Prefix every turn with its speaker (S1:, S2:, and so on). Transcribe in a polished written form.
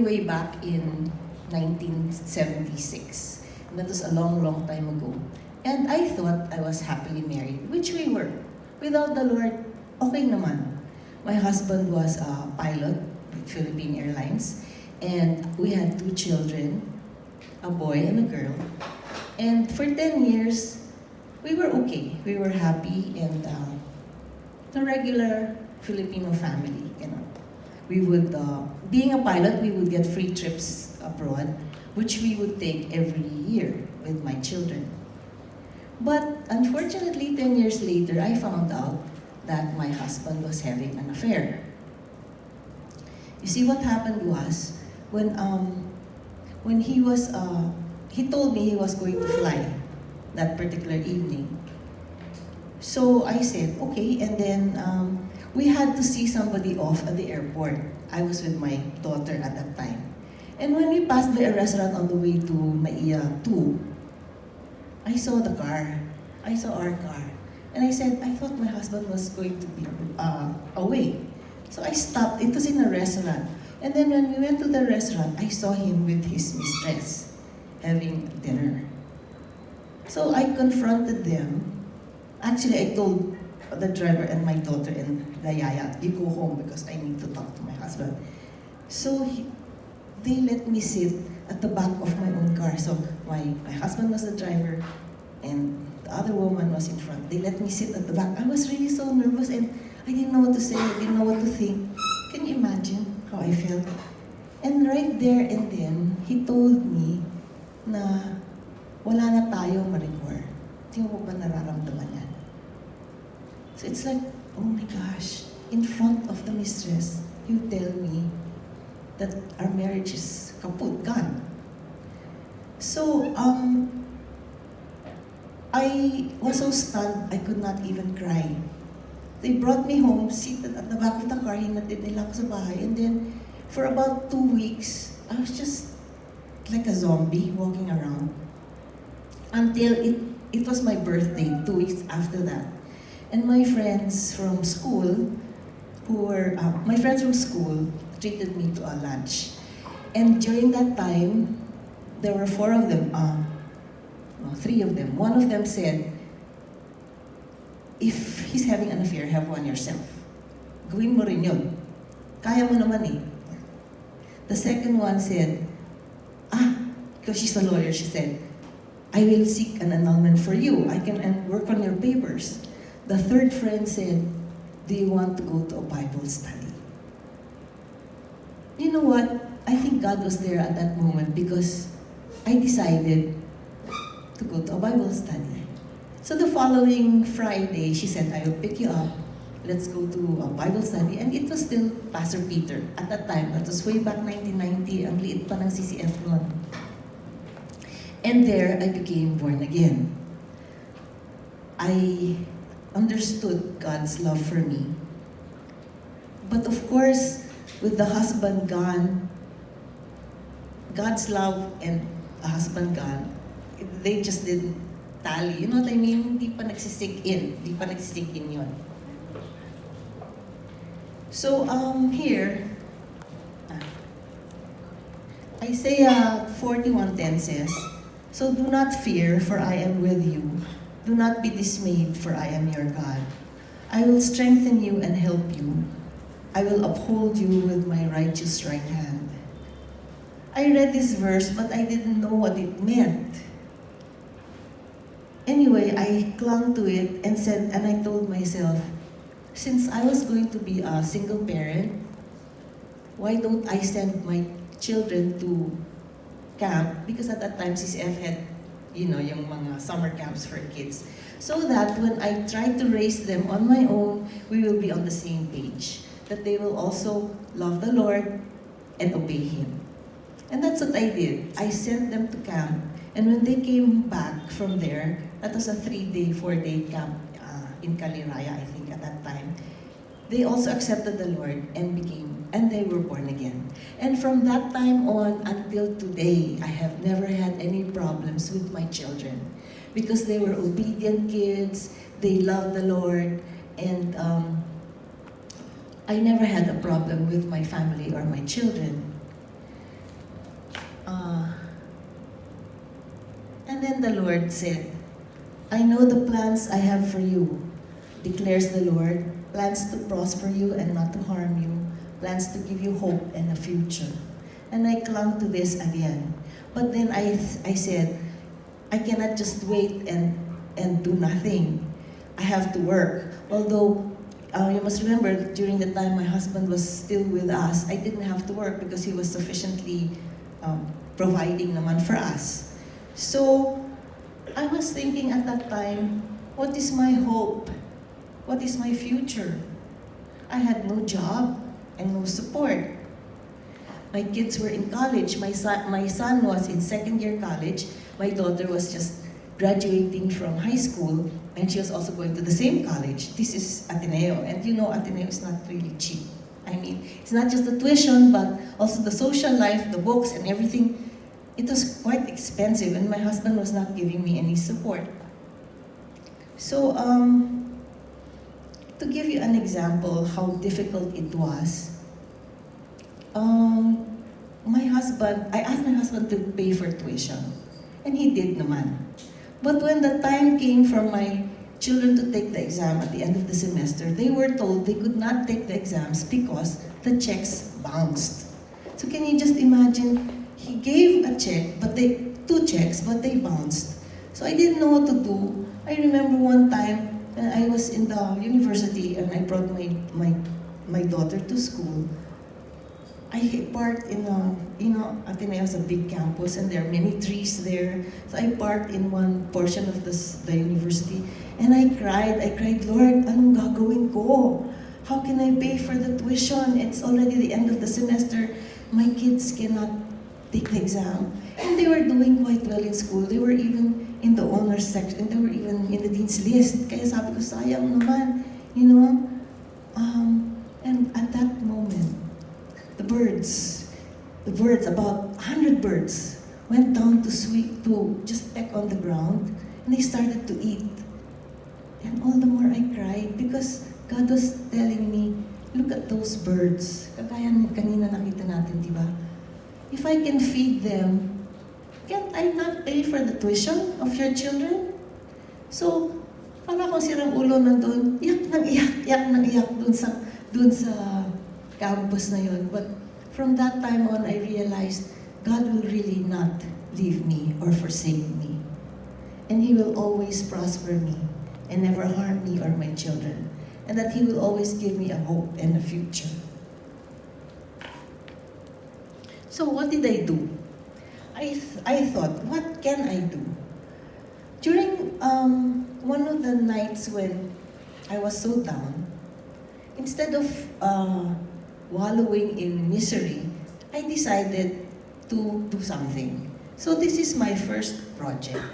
S1: way back in 1976. And that was a long, long time ago. And I thought I was happily married, which we were. Without the Lord, okay naman. My husband was a pilot with Philippine Airlines, and we had 2 children, a boy and a girl. And for 10 years, we were okay. We were happy and a regular Filipino family, you know. We would, being a pilot, we would get free trips abroad, which we would take every year with my children. But unfortunately, 10 years later, I found out that my husband was having an affair. You see, what happened was, when he told me he was going to fly that particular evening. So I said, okay, and then we had to see somebody off at the airport. I was with my daughter at that time. And when we passed by a restaurant on the way to Naiya 2, I saw the car. I saw our car. And I said, I thought my husband was going to be away. So I stopped. It was in a restaurant. And then when we went to the restaurant, I saw him with his mistress having dinner. So I confronted them. Actually, I told the driver and my daughter and the yaya, you go home because I need to talk to my husband. So they let me sit at the back of my own car. So my husband was the driver and the other woman was in front. They let me sit at the back. I was really so nervous and I didn't know what to say, I didn't know what to think. Can you imagine how I felt? And right there and then, he told me na wala na tayo, Maricor. Hindi mo ba nararamdaman yan? So it's like, oh my gosh, in front of the mistress, you tell me that our marriage is kaput, gone. So, I was so stunned, I could not even cry. They brought me home, seated at the back of the car, hinatid nila ako sa bahay, and then for about 2 weeks, I was just like a zombie walking around. Until it was my birthday, 2 weeks after that. And my friends from school, treated me to a lunch. And during that time, there were 4 of them, 3 of them. One of them said, if he's having an affair, have one yourself. Gawin mo rin yun. Kaya mo naman eh. The second one said, because she's a lawyer, she said, I will seek an annulment for you. I can work on your papers. The third friend said, do you want to go to a Bible study? You know what? I think God was there at that moment because I decided to go to a Bible study. So the following Friday, she said, I will pick you up. Let's go to a Bible study. And it was still Pastor Peter. At that time, that was way back 1990, ang liit pa ng CCF noon. And there, I became born again. I understood God's love for me. But of course, with the husband gone, God's love and a husband gone, they just didn't tally. You know what I mean? Hindi pa nagsisink in yun. So, here, Isaiah 41:10 says, so do not fear, for I am with you. Do not be dismayed, for I am your God. I will strengthen you and help you. I will uphold you with my righteous right hand. I read this verse, but I didn't know what it meant. Anyway, I clung to it and I told myself, since I was going to be a single parent, why don't I send my children to camp? Because at that time, CCF had, yung mga summer camps for kids. So that when I try to raise them on my own, we will be on the same page. That they will also love the Lord and obey Him. And that's what I did. I sent them to camp. And when they came back from there, that was a 3-day, 4-day camp in Caliraya, I think, at that time. They also accepted the Lord and they were born again. And from that time on until today, I have never had any problems with my children because they were obedient kids, they loved the Lord, and I never had a problem with my family or my children. then the Lord said, I know the plans I have for you, declares the Lord, plans to prosper you and not to harm you, plans to give you hope and a future. And I clung to this again. But then I said, I cannot just wait and do nothing. I have to work. Although, you must remember, during the time my husband was still with us, I didn't have to work because he was sufficiently providing naman for us. So, I was thinking at that time, what is my hope? What is my future? I had no job and no support. My kids were in college. My son was in second year college. My daughter was just graduating from high school, and she was also going to the same college. This is Ateneo, and you know Ateneo is not really cheap. I mean, it's not just the tuition, but also the social life, the books, and everything. It was quite expensive, and my husband was not giving me any support. So, to give you an example how difficult it was, I asked my husband to pay for tuition, and he did naman. But when the time came for my children to take the exam at the end of the semester, they were told they could not take the exams because the checks bounced. So can you just imagine, he gave a check, two checks, but they bounced. So I didn't know what to do. I remember one time when I was in the university and I brought my daughter to school. I parked in Ateneo is a big campus and there are many trees there. So I parked in one portion of the university and I cried, Lord, anong gagawin ko? How can I pay for the tuition? It's already the end of the semester. My kids cannot take the exam. And they were doing quite well in school. They were even in the honors section. They were even in the dean's list. Kaya sabi ko, sayang naman, you know. And at that moment, the birds, about 100 birds, went down to just peck on the ground, and they started to eat. And all the more I cried because God was telling me, look at those birds. Kagaya kanina nakita natin, di ba? If I can feed them, can't I not pay for the tuition of your children? So, para akong sirang ulo nandun, iyak nang iyak dun sa campus na yun. But from that time on, I realized God will really not leave me or forsake me. And He will always prosper me and never harm me or my children. And that He will always give me a hope and a future. So what did I do? I thought, what can I do? During one of the nights when I was so down, instead of wallowing in misery, I decided to do something. So this is my first project.